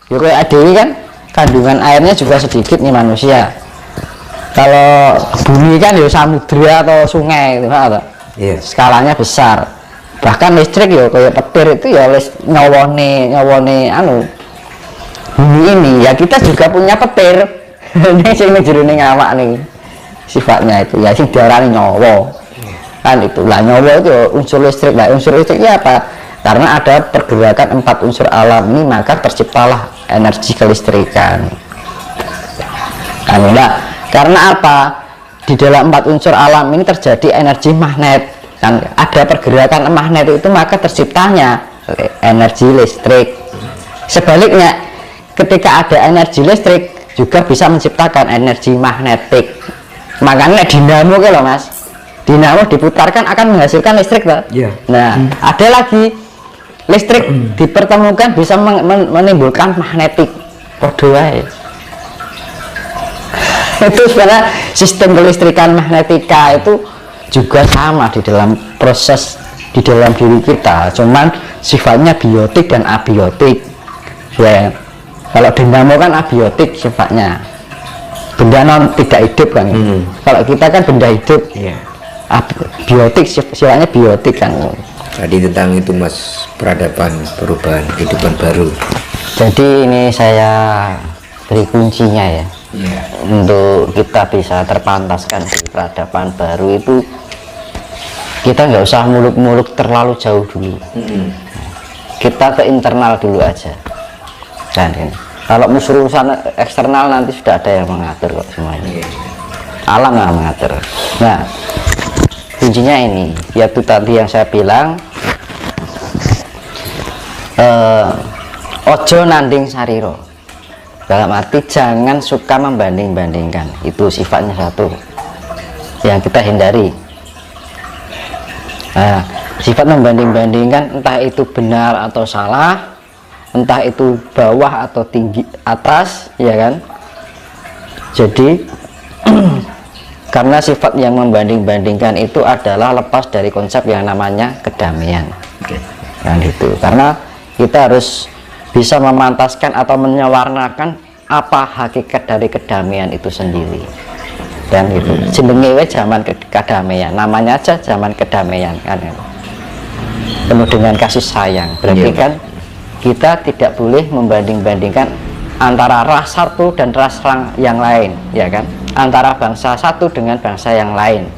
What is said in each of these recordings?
Ya kayak adewi kan kandungan airnya juga sedikit nih manusia. Kalau bumi kan ya samudra atau sungai gitu kan, skalanya besar. Bahkan listrik ya kayak petir itu ya nyawone anu bumi ini ya, kita juga punya petir. Ini sing jerone awak nih sifatnya itu ya sing diarani nyawa. Kan itulah nyawa itu unsur listrik. Nah, unsur listriknya apa? Karena ada pergerakan 4 unsur alam ini, maka terciptalah energi kelistrikan. Nah, karena apa? Di dalam 4 unsur alam ini terjadi energi magnet, kan ada pergerakan magnet itu, maka terciptanya energi listrik. Sebaliknya, ketika ada energi listrik juga bisa menciptakan energi magnetik. Makanya dinamo gitu loh Mas, dinamo diputarkan akan menghasilkan listrik loh. Nah, ada lagi listrik dipertemukan bisa menimbulkan magnetik. Podo wae. Itu sebenarnya sistem kelistrikan magnetika itu juga sama di dalam proses di dalam diri kita, cuman sifatnya biotik dan abiotik ya. Kalau dinamo kan abiotik sifatnya, benda non tidak hidup kan. Kalau kita kan benda hidup ya. Biotik sifatnya biotik kan. Tadi tentang itu Mas, peradaban, perubahan, kehidupan baru. Jadi ini saya beri kuncinya ya. Untuk kita bisa terpantaskan di peradaban baru itu, kita nggak usah muluk-muluk terlalu jauh dulu. Kita ke internal dulu aja. Dan kalau urusan eksternal nanti sudah ada yang mengatur kok semuanya. Alam nggak mengatur. Nah, kuncinya ini, yaitu tadi yang saya bilang, ojo nanding sariro. Dalam arti jangan suka membanding-bandingkan, itu sifatnya satu yang kita hindari. Nah, sifat membanding-bandingkan entah itu benar atau salah, entah itu bawah atau tinggi atas, ya kan. Jadi karena sifat yang membanding-bandingkan itu adalah lepas dari konsep yang namanya kedamaian. Kan itu, karena kita harus bisa memantaskan atau menyawarnakan apa hakikat dari kedamaian itu sendiri. Dan itu jenenge zaman kedamaian, namanya aja zaman kedamaian kan, penuh dengan kasih sayang. Berarti kan kita tidak boleh membanding-bandingkan antara ras satu dan ras yang lain, ya kan, antara bangsa satu dengan bangsa yang lain,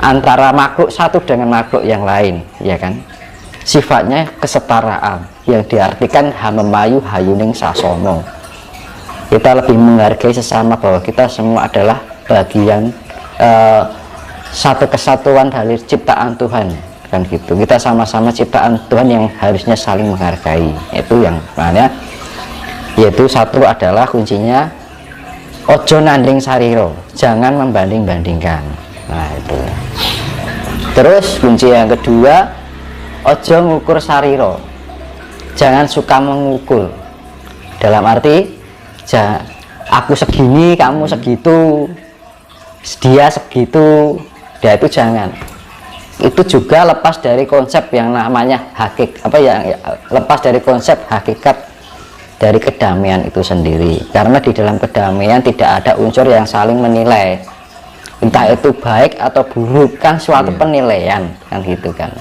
antara makhluk satu dengan makhluk yang lain, ya kan. Sifatnya kesetaraan yang diartikan hamemayu hayuning sasono. Kita lebih menghargai sesama, bahwa kita semua adalah bagian satu kesatuan dari ciptaan Tuhan, kan gitu. Kita sama-sama ciptaan Tuhan yang harusnya saling menghargai. Itu yang mana, yaitu satu adalah kuncinya ojo nanding sariro, jangan membanding-bandingkan. Nah itu. Terus kunci yang kedua, ojo ngukur sariro, jangan suka mengukur. Dalam arti aku segini, kamu segitu, dia segitu, dia itu jangan. Itu juga lepas dari konsep yang namanya lepas dari konsep hakikat dari kedamaian itu sendiri. Karena di dalam kedamaian tidak ada unsur yang saling menilai, entah itu baik atau buruk, kan suatu penilaian, kan gitu kan.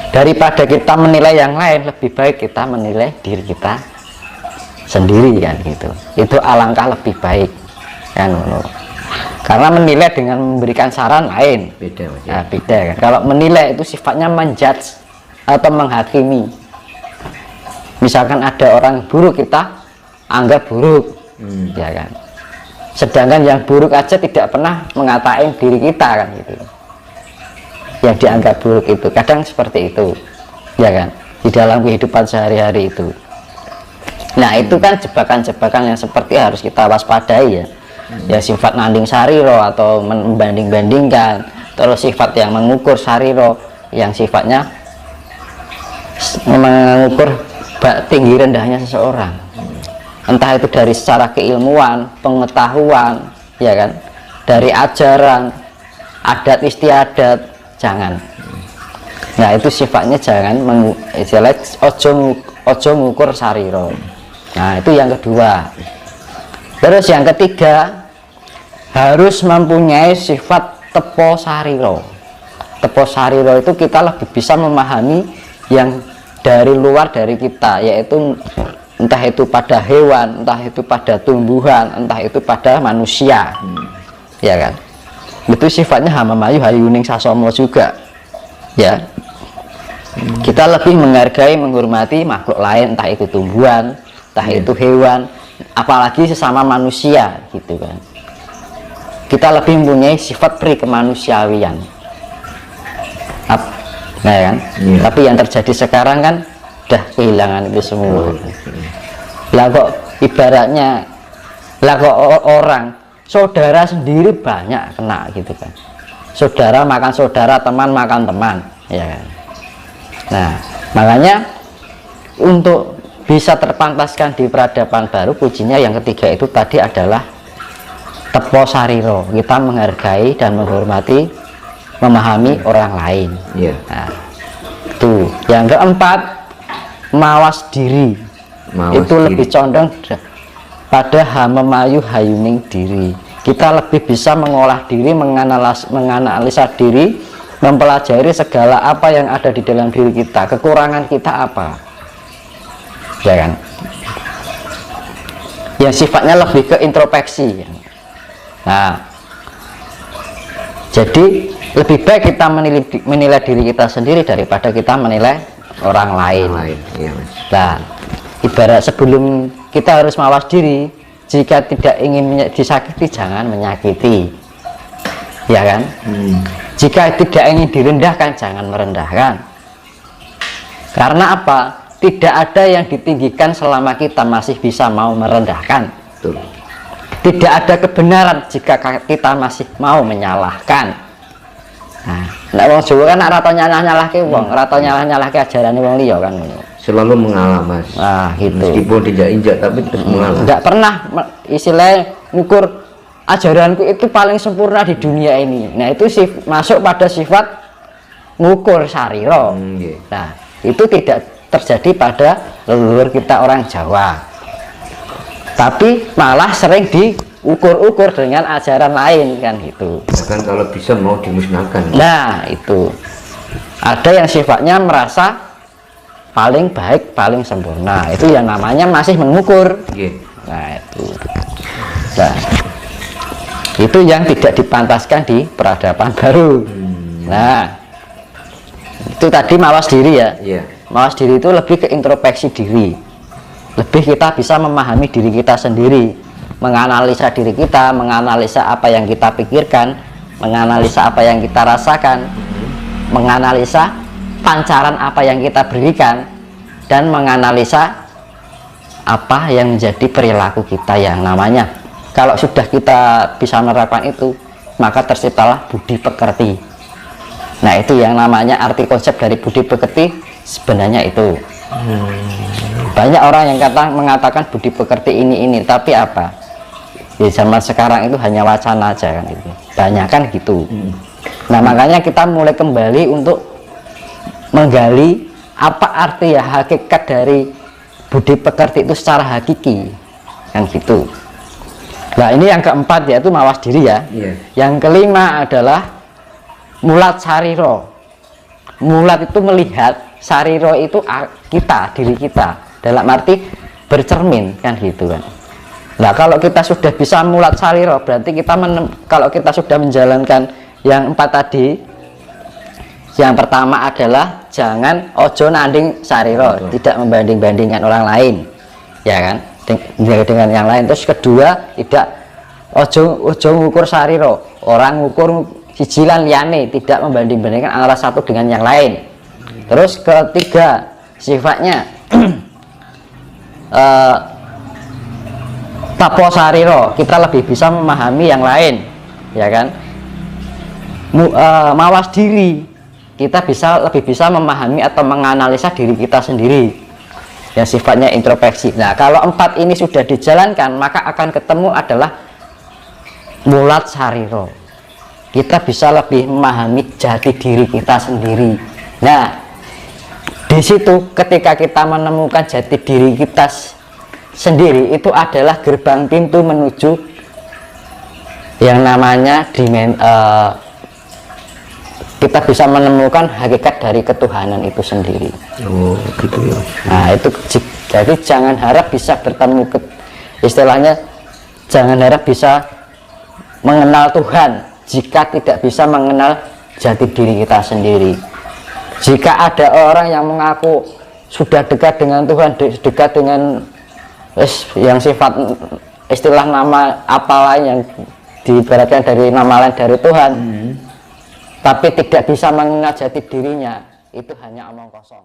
Daripada kita menilai yang lain, lebih baik kita menilai diri kita sendiri, kan gitu. Itu alangkah lebih baik, kan. Karena menilai dengan memberikan saran lain, beda. Nah, beda kan. Kalau menilai itu sifatnya menjudge atau menghakimi. Misalkan ada orang buruk, kita anggap buruk, ya kan. Sedangkan yang buruk aja tidak pernah mengatain diri kita, kan gitu. Yang dianggap buruk itu kadang seperti itu, ya kan, di dalam kehidupan sehari-hari itu. Nah itu kan jebakan-jebakan yang seperti harus kita waspadai ya. Ya sifat nanding sariro atau membanding-bandingkan, terus sifat yang mengukur sariro yang sifatnya mengukur tinggi rendahnya seseorang, entah itu dari secara keilmuan, pengetahuan, ya kan, dari ajaran, adat istiadat, jangan. Nah itu sifatnya jangan ojo ngukur sariro. Nah, itu yang kedua. Terus yang ketiga, harus mempunyai sifat tepo sariro. Tepo sariro itu kita lebih bisa memahami yang dari luar dari kita, yaitu entah itu pada hewan, entah itu pada tumbuhan, entah itu pada manusia, ya kan? Itu sifatnya Hamamayu Hayuning Sasomo juga, ya. Kita lebih menghargai, menghormati makhluk lain, entah itu tumbuhan, entah itu hewan, apalagi sesama manusia, gitu kan. Kita lebih mempunyai sifat pri kemanusiawian. Nah, ya kan? Tapi yang terjadi sekarang kan udah kehilangan itu semua. Lah kok ibaratnya, lah kok orang saudara sendiri banyak kena gitu kan. Saudara makan saudara, teman makan teman, ya kan. Nah, makanya untuk bisa terpantaskan di peradaban baru, kuncinya yang ketiga itu tadi adalah tepo sariro. Kita menghargai dan menghormati, memahami orang lain. Nah, itu yang keempat, mawas diri. Itu lebih condong pada Hamamayu Hayuning diri. Kita lebih bisa mengolah diri, menganalisa diri, mempelajari segala apa yang ada di dalam diri kita, kekurangan kita apa, ya kan, yang sifatnya lebih ke introspeksi. Nah, jadi lebih baik kita menilai diri kita sendiri daripada kita menilai orang lain. Nah, ibarat sebelum kita harus mawas diri, jika tidak ingin disakiti jangan menyakiti, ya kan. Jika tidak ingin direndahkan jangan merendahkan. Karena apa? Tidak ada yang ditinggikan selama kita masih bisa mau merendahkan. Tidak ada kebenaran jika kita masih mau menyalahkan. Nah, wong Jawa kan rato nyalah-nyalahke wong, rato nyalah-nyalahke ajarane wong liya kan. Selalu mengalah, Mas. Gitu. Meskipun tidak injak tapi terus mengalah. Enggak pernah istilahnya ngukur ajaranku itu paling sempurna di dunia ini. Nah, itu masuk pada sifat ngukur sariro. Nah, itu tidak terjadi pada leluhur kita orang Jawa, tapi malah sering diukur-ukur dengan ajaran lain kan gitu. Bahkan kalau bisa mau dimusnahkan. Nah, itu ada yang sifatnya merasa paling baik, paling sempurna. Itu yang namanya masih mengukur. Nah, itu. Nah, itu yang tidak dipantaskan di peradaban baru. Nah, itu tadi mawas diri ya. Mawas diri itu lebih ke introspeksi diri, lebih kita bisa memahami diri kita sendiri, menganalisa diri kita, menganalisa apa yang kita pikirkan, menganalisa apa yang kita rasakan, menganalisa pancaran apa yang kita berikan, dan menganalisa apa yang menjadi perilaku kita yang namanya. Kalau sudah kita bisa menerapkan itu, maka terciptalah budi pekerti. Nah, itu yang namanya arti konsep dari budi pekerti sebenarnya itu. Banyak orang yang mengatakan budi pekerti ini, tapi apa? Di zaman sekarang itu hanya wacana aja kan itu. Banyak kan gitu. Nah, makanya kita mulai kembali untuk menggali apa arti ya hakikat dari budi pekerti itu secara hakiki kan gitu. Nah, ini yang keempat yaitu mawas diri ya. Yang kelima adalah mulat sariro. Mulat itu melihat, sariro itu kita, diri kita, dalam arti bercermin kan gitu kan. Nah, kalau kita sudah bisa mulat sariro, berarti kita kalau kita sudah menjalankan yang empat tadi, yang pertama adalah jangan ojo nanding sariro, tidak membanding-bandingkan orang lain, ya kan, dengan yang lain. Terus kedua, tidak ojo ngukur sariro, orang ngukur sijilan liane, tidak membanding-bandingkan antara satu dengan yang lain. Terus ketiga, sifatnya tapo sariro, kita lebih bisa memahami yang lain, ya kan. Mawas diri, kita lebih bisa memahami atau menganalisa diri kita sendiri, yang sifatnya introspeksi. Nah, kalau empat ini sudah dijalankan, maka akan ketemu adalah mulat sariro. Kita bisa lebih memahami jati diri kita sendiri. Nah, di situ ketika kita menemukan jati diri kita sendiri itu adalah gerbang pintu menuju yang namanya kita bisa menemukan hakikat dari ketuhanan itu sendiri. Oh gitu ya. Nah itu jadi jangan harap bisa bertemu istilahnya jangan harap bisa mengenal Tuhan jika tidak bisa mengenal jati diri kita sendiri. Jika ada orang yang mengaku sudah dekat dengan Tuhan, dekat dengan yang sifat istilah nama apa lain yang diibaratkan dari nama lain dari Tuhan, tapi tidak bisa mengenal jati dirinya, itu hanya omong kosong.